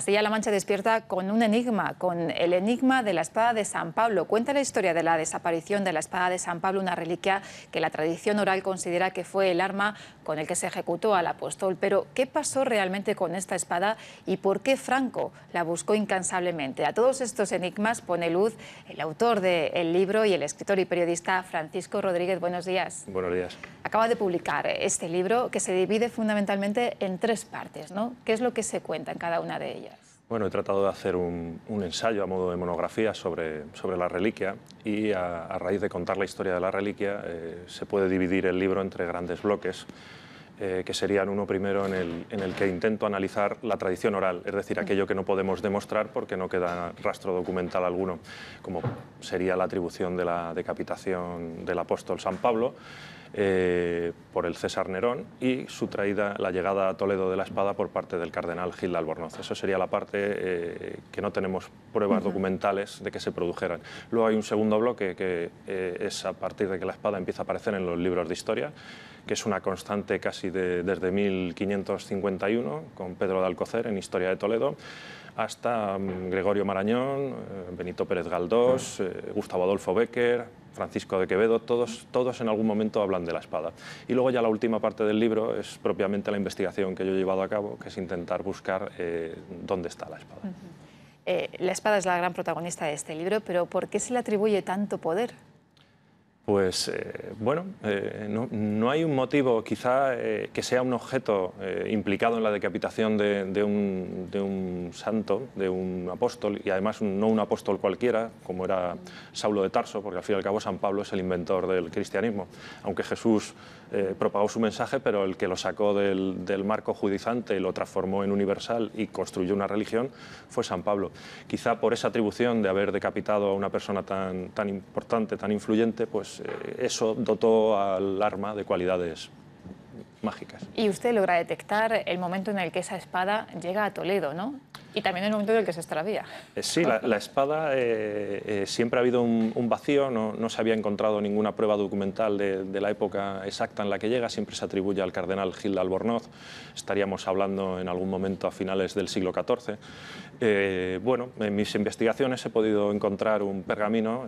Castilla-La Mancha despierta con un enigma, con el enigma de la espada de San Pablo. Cuenta la historia de la desaparición de la espada de San Pablo, una reliquia que la tradición oral considera que fue el arma con el que se ejecutó al apóstol. Pero, ¿qué pasó realmente con esta espada y por qué Franco la buscó incansablemente? A todos estos enigmas pone luz el autor del libro y el escritor y periodista Francisco Rodríguez. Buenos días. Buenos días. Acaba de publicar este libro que se divide fundamentalmente en tres partes, ¿no? ¿Qué es lo que se cuenta en cada una de ellas? Bueno, he tratado de hacer un ensayo a modo de monografía sobre la reliquia y a raíz de contar la historia de la reliquia se puede dividir el libro entre grandes bloques que serían uno primero en el que intento analizar la tradición oral, es decir, aquello que no podemos demostrar porque no queda rastro documental alguno, como sería la atribución de la decapitación del apóstol San Pablo por el César Nerón y su traída, la llegada a Toledo de la espada por parte del cardenal Gil de Albornoz. Eso sería la parte que no tenemos pruebas documentales de que se produjeran. Luego hay un segundo bloque que es a partir de que la espada empieza a aparecer en los libros de historia, que es una constante casi desde 1551, con Pedro de Alcocer en Historia de Toledo, hasta Gregorio Marañón, Benito Pérez Galdós, Gustavo Adolfo Bécquer, Francisco de Quevedo, todos en algún momento hablan de la espada. Y luego ya la última parte del libro es propiamente la investigación que yo he llevado a cabo, que es intentar buscar dónde está la espada. La espada es la gran protagonista de este libro, pero ¿por qué se le atribuye tanto poder? Pues bueno, no hay un motivo, quizá que sea un objeto implicado en la decapitación de un santo, de un apóstol, y además no un apóstol cualquiera, como era Saulo de Tarso, porque al fin y al cabo San Pablo es el inventor del cristianismo, aunque Jesús propagó su mensaje, pero el que lo sacó del marco judizante y lo transformó en universal y construyó una religión fue San Pablo. Quizá por esa atribución de haber decapitado a una persona tan importante, tan influyente, pues eso dotó al arma de cualidades mágicas. Y usted logra detectar el momento en el que esa espada llega a Toledo, ¿no? Y también el momento en el que se extravía. Sí, la espada siempre ha habido un vacío, no se había encontrado ninguna prueba documental de la época exacta en la que llega, siempre se atribuye al cardenal Gil de Albornoz, estaríamos hablando en algún momento a finales del siglo XIV. Bueno, en mis investigaciones he podido encontrar un pergamino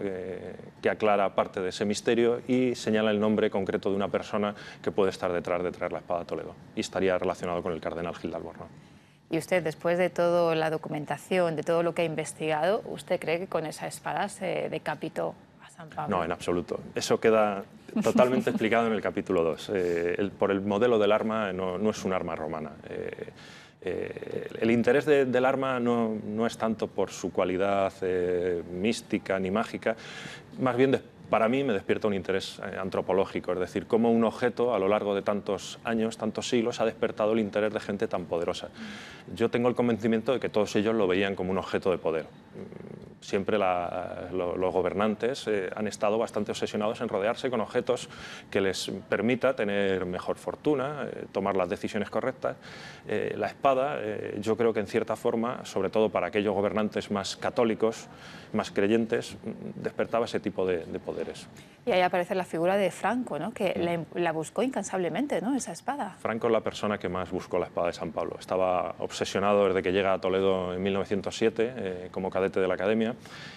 que aclara parte de ese misterio y señala el nombre concreto de una persona que puede estar detrás de traer la espada a Toledo y estaría relacionado con el cardenal Gil de Albornoz. Y usted, después de toda la documentación, de todo lo que ha investigado, ¿usted cree que con esa espada se decapitó a San Pablo? No, en absoluto. Eso queda totalmente explicado en el capítulo 2. Por el modelo del arma no es un arma romana. El interés del arma no es tanto por su cualidad mística ni mágica, más bien para mí me despierta un interés antropológico, es decir, cómo un objeto a lo largo de tantos años, tantos siglos, ha despertado el interés de gente tan poderosa. Yo tengo el convencimiento de que todos ellos lo veían como un objeto de poder. Siempre los gobernantes han estado bastante obsesionados en rodearse con objetos que les permita tener mejor fortuna, tomar las decisiones correctas. La espada, yo creo que en cierta forma, sobre todo para aquellos gobernantes más católicos, más creyentes, despertaba ese tipo de poderes. Y ahí aparece la figura de Franco, ¿no? Que la buscó incansablemente, ¿no? Esa espada. Franco es la persona que más buscó la espada de San Pablo. Estaba obsesionado desde que llega a Toledo en 1907 como cadete de la academia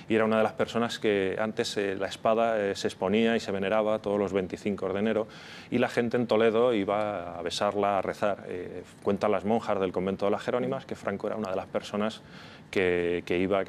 y era una de las personas que antes la espada se exponía y se veneraba todos los 25 de enero y la gente en Toledo iba a besarla, a rezar. Cuentan las monjas del convento de las Jerónimas que Franco era una de las personas que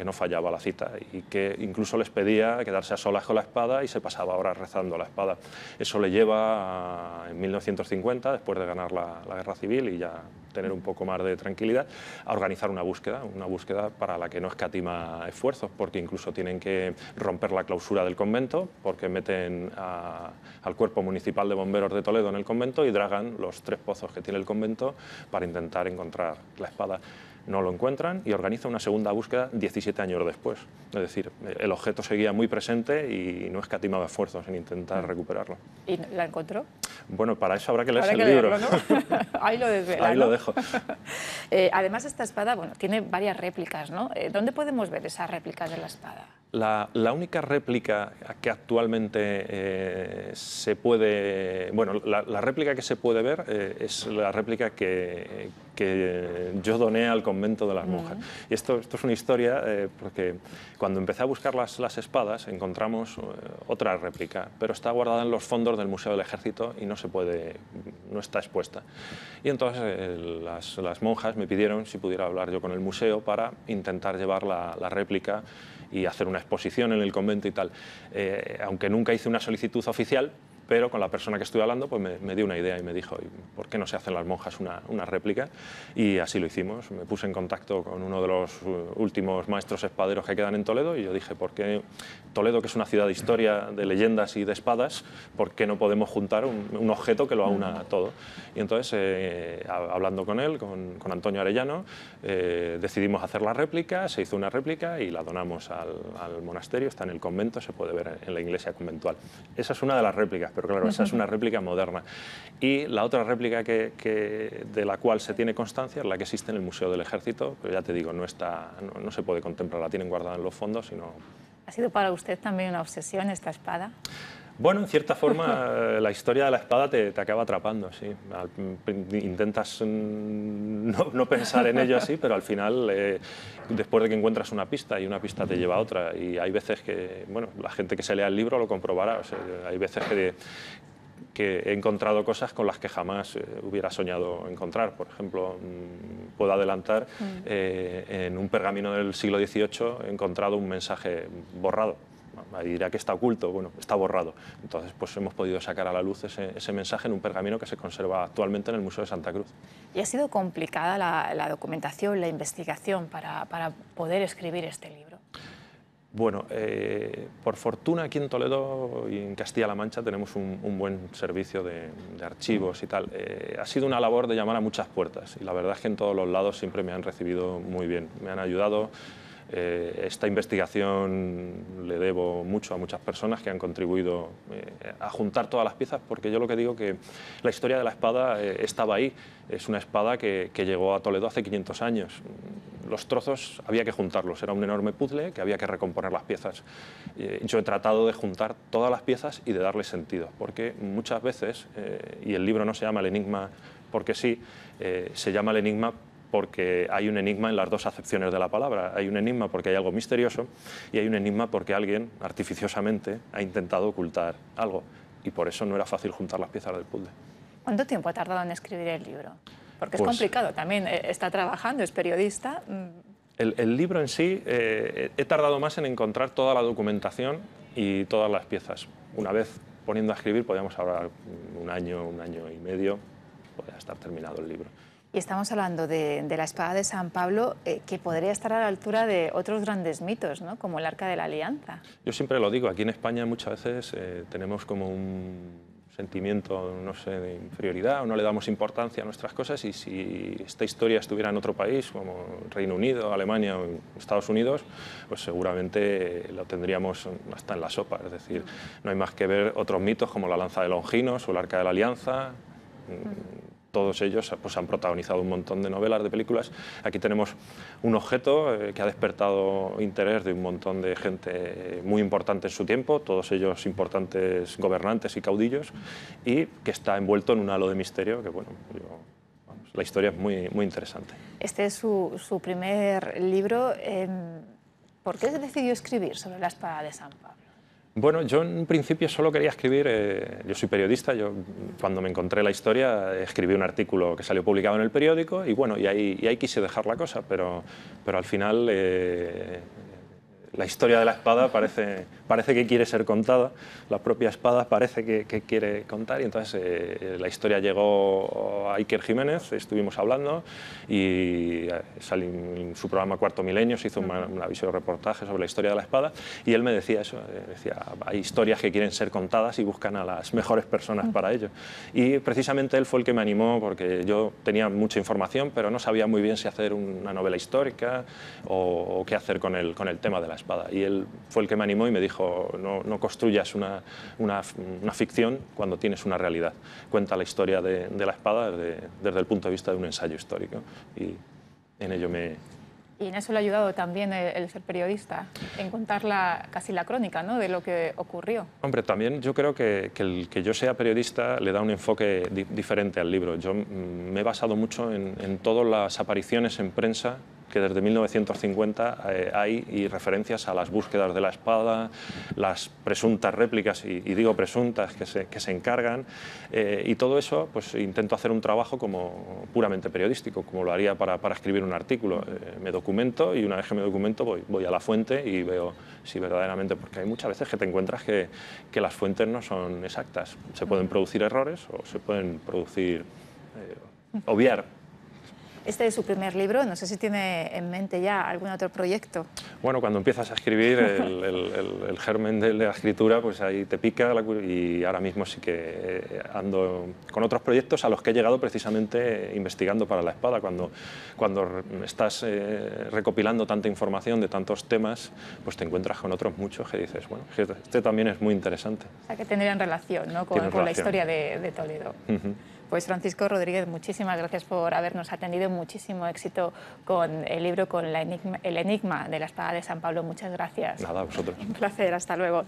no fallaba la cita y que incluso les pedía quedarse a solas con la espada y se pasaba horas rezando la espada. Eso le lleva en 1950, después de ganar la guerra civil y ya tener un poco más de tranquilidad, a organizar una búsqueda para la que no escatima esfuerzos, porque incluso tienen que romper la clausura del convento, porque meten al cuerpo municipal de bomberos de Toledo en el convento y dragan los 3 pozos que tiene el convento para intentar encontrar la espada. No lo encuentran y organiza una segunda búsqueda 17 años después. Es decir, el objeto seguía muy presente y no escatimaba esfuerzos en intentar recuperarlo. ¿Y la encontró? Bueno, para eso habrá que leerse el libro. Leerlo, ¿no? Ahí lo desvela, Ahí ¿no? lo dejo. Además, esta espada, bueno, tiene varias réplicas, ¿no? ¿Dónde podemos ver esas réplicas de la espada? La única réplica que actualmente se puede... Bueno, la réplica que se puede ver es la réplica que que yo doné al convento de las monjas. Y esto es una historia porque cuando empecé a buscar las espadas encontramos otra réplica, pero está guardada en los fondos del Museo del Ejército y no está expuesta. Y entonces las monjas me pidieron si pudiera hablar yo con el museo para intentar llevar la réplica y hacer una exposición en el convento y tal. Aunque nunca hice una solicitud oficial, pero con la persona que estuve hablando pues me dio una idea y me dijo, ¿por qué no se hacen las monjas una réplica? Y así lo hicimos. Me puse en contacto con uno de los últimos maestros espaderos que quedan en Toledo y yo dije, ¿por qué Toledo, que es una ciudad de historia, de leyendas y de espadas, por qué no podemos juntar un objeto que lo aúna todo? Y entonces, hablando con él, con Antonio Arellano, decidimos hacer la réplica, se hizo una réplica y la donamos al monasterio, está en el convento, se puede ver en la iglesia conventual. Esa es una de las réplicas, pero claro, esa es una réplica moderna. Y la otra réplica de la cual se tiene constancia es la que existe en el Museo del Ejército, pero ya te digo, no se puede contemplar, la tienen guardada en los fondos. ¿Ha sido para usted también una obsesión esta espada? Bueno, en cierta forma la historia de la espada te acaba atrapando, sí. Intentas no pensar en ello así, pero al final, después de que encuentras una pista y una pista te lleva a otra, y hay veces que, bueno, la gente que se lea el libro lo comprobará, o sea, hay veces que he encontrado cosas con las que jamás hubiera soñado encontrar. Por ejemplo, puedo adelantar, en un pergamino del siglo XVIII he encontrado un mensaje borrado. Ahí dirá que está oculto, bueno, está borrado. Entonces, pues hemos podido sacar a la luz ese mensaje en un pergamino que se conserva actualmente en el Museo de Santa Cruz. ¿Y ha sido complicada la documentación, la investigación para poder escribir este libro? Bueno, por fortuna aquí en Toledo y en Castilla-La Mancha tenemos un buen servicio de archivos y tal. Ha sido una labor de llamar a muchas puertas y la verdad es que en todos los lados siempre me han recibido muy bien, me han ayudado. Esta investigación le debo mucho a muchas personas que han contribuido a juntar todas las piezas, porque yo lo que digo que la historia de la espada estaba ahí. Es una espada que llegó a Toledo hace 500 años. Los trozos había que juntarlos, era un enorme puzzle que había que recomponer las piezas. Yo he tratado de juntar todas las piezas y de darle sentido, porque muchas veces, y el libro no se llama El Enigma porque sí, se llama El Enigma porque hay un enigma en las dos acepciones de la palabra. Hay un enigma porque hay algo misterioso y hay un enigma porque alguien, artificiosamente, ha intentado ocultar algo. Y por eso no era fácil juntar las piezas del puzzle. ¿Cuánto tiempo ha tardado en escribir el libro? Porque es complicado también, está trabajando, es periodista. El libro en sí, he tardado más en encontrar toda la documentación y todas las piezas. Una vez poniendo a escribir, podríamos hablar un año y medio, podría estar terminado el libro. Y estamos hablando de la espada de San Pablo, que podría estar a la altura de otros grandes mitos, ¿no? Como el Arca de la Alianza. Yo siempre lo digo, aquí en España muchas veces tenemos como un sentimiento, no sé, de inferioridad, o no le damos importancia a nuestras cosas, y si esta historia estuviera en otro país, como Reino Unido, Alemania o Estados Unidos, pues seguramente lo tendríamos hasta en la sopa. Es decir, no hay más que ver otros mitos como la lanza de Longinos o el Arca de la Alianza. Todos ellos pues, han protagonizado un montón de novelas, de películas. Aquí tenemos un objeto que ha despertado interés de un montón de gente muy importante en su tiempo, todos ellos importantes gobernantes y caudillos, y que está envuelto en un halo de misterio que, bueno, la historia es muy, muy interesante. Este es su primer libro. ¿Por qué decidió escribir sobre la espada de San Pablo? Bueno, yo en principio solo quería escribir, yo soy periodista, yo cuando me encontré la historia escribí un artículo que salió publicado en el periódico y bueno, y ahí quise dejar la cosa, pero al final la historia de la espada parece que quiere ser contada, la propia espada parece que quiere contar, y entonces la historia llegó a Iker Jiménez, estuvimos hablando y en su programa Cuarto Milenio se hizo un aviso de reportaje sobre la historia de la espada y él me decía eso, decía, hay historias que quieren ser contadas y buscan a las mejores personas para ello. Y precisamente él fue el que me animó, porque yo tenía mucha información, pero no sabía muy bien si hacer una novela histórica o qué hacer con el tema de la espada. Y él fue el que me animó y me dijo, no construyas una ficción cuando tienes una realidad. Cuenta la historia de la espada desde el punto de vista de un ensayo histórico. Y en ello me Y en eso le ha ayudado también el ser periodista, en contar casi la crónica, ¿no?, de lo que ocurrió. Hombre, también yo creo que el que yo sea periodista le da un enfoque diferente al libro. Yo me he basado mucho en todas las apariciones en prensa que desde 1950 hay, y referencias a las búsquedas de la espada, las presuntas réplicas, y digo presuntas, que se encargan, y todo eso pues intento hacer un trabajo como puramente periodístico, como lo haría para escribir un artículo. Me documento, y una vez que me documento voy a la fuente y veo si verdaderamente, porque hay muchas veces que te encuentras que las fuentes no son exactas. Se pueden producir errores o se pueden producir, obviar. Este es su primer libro, no sé si tiene en mente ya algún otro proyecto. Bueno, cuando empiezas a escribir, el germen de la escritura, pues ahí te pica, y ahora mismo sí que ando con otros proyectos a los que he llegado precisamente investigando para la espada. Cuando estás recopilando tanta información de tantos temas, pues te encuentras con otros muchos que dices, bueno, este también es muy interesante. O sea, que tendrían relación, ¿no?, con la historia de Toledo. Pues Francisco Rodríguez, muchísimas gracias por habernos atendido, muchísimo éxito con el libro, con el enigma de la espada de San Pablo. Muchas gracias. Nada, a vosotros. Un placer, hasta luego.